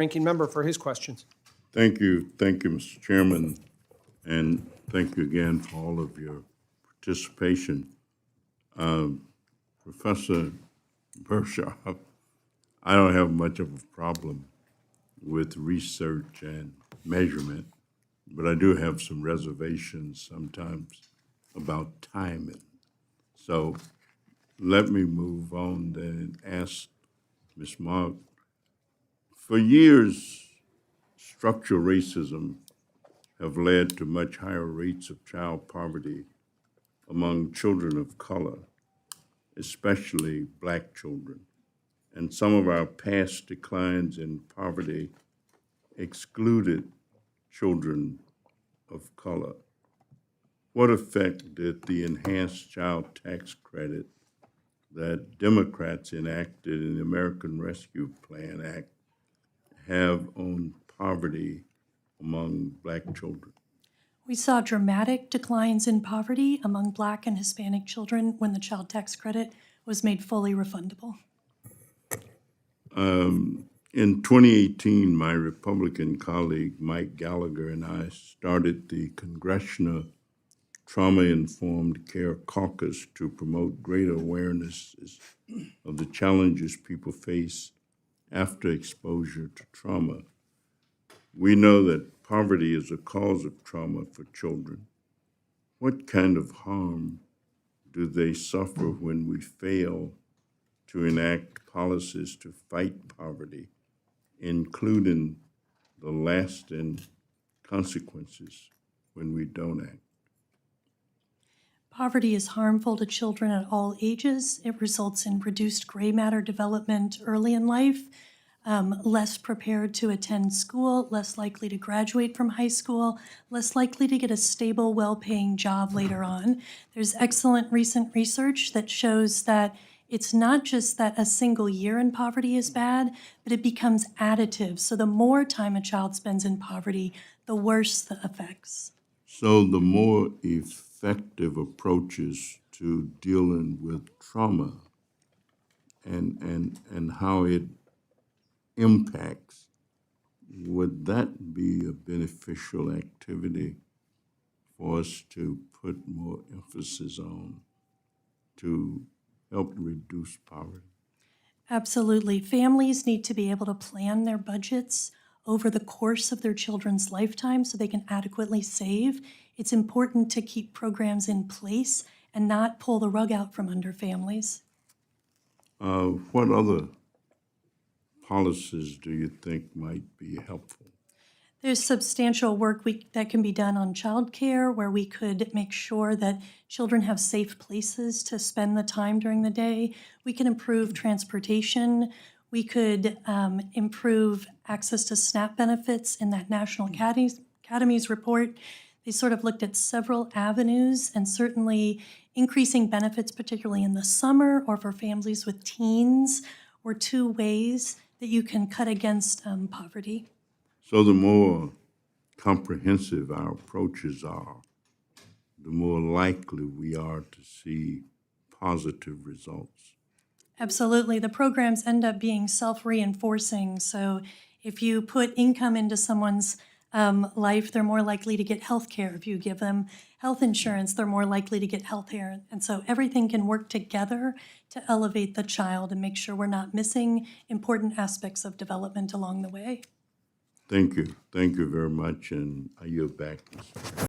Ranking member for his questions. Thank you, Mr. Chairman, and thank you again for all of your participation. Professor Bershaw, I don't have much of a problem with research and measurement, but I do have some reservations sometimes about timing. So let me move on then and ask Ms. Mark. For years, structural racism have led to much higher rates of child poverty among children of color, especially Black children. And some of our past declines in poverty excluded children of color. What effect did the enhanced child tax credit that Democrats enacted in the American Rescue Plan Act have on poverty among Black children? We saw dramatic declines in poverty among Black and Hispanic children when the child tax credit was made fully refundable. In 2018, my Republican colleague Mike Gallagher and I started the Congressional Trauma-Informed Care Caucus to promote greater awareness of the challenges people face after exposure to trauma. We know that poverty is a cause of trauma for children. What kind of harm do they suffer when we fail to enact policies to fight poverty, including the lasting consequences when we don't act? Poverty is harmful to children at all ages. It results in reduced gray matter development early in life, less prepared to attend school, less likely to graduate from high school, less likely to get a stable, well-paying job later on. There's excellent recent research that shows that it's not just that a single year in poverty is bad, but it becomes additive. So the more time a child spends in poverty, the worse the effects. So the more effective approaches to dealing with trauma and how it impacts, would that be a beneficial activity for us to put more emphasis on to help reduce poverty? Absolutely. Families need to be able to plan their budgets over the course of their children's lifetime so they can adequately save. It's important to keep programs in place and not pull the rug out from under families. What other policies do you think might be helpful? There's substantial work that can be done on childcare, where we could make sure that children have safe places to spend the time during the day. We can improve transportation. We could improve access to SNAP benefits. In that National Academies report, they sort of looked at several avenues, and certainly increasing benefits, particularly in the summer or for families with teens, were two ways that you can cut against poverty. So the more comprehensive our approaches are, the more likely we are to see positive results. Absolutely. The programs end up being self-reinforcing. So if you put income into someone's life, they're more likely to get health care. If you give them health insurance, they're more likely to get health care. And so everything can work together to elevate the child and make sure we're not missing important aspects of development along the way. Thank you. Thank you very much, and I yield back, Mr. Chairman.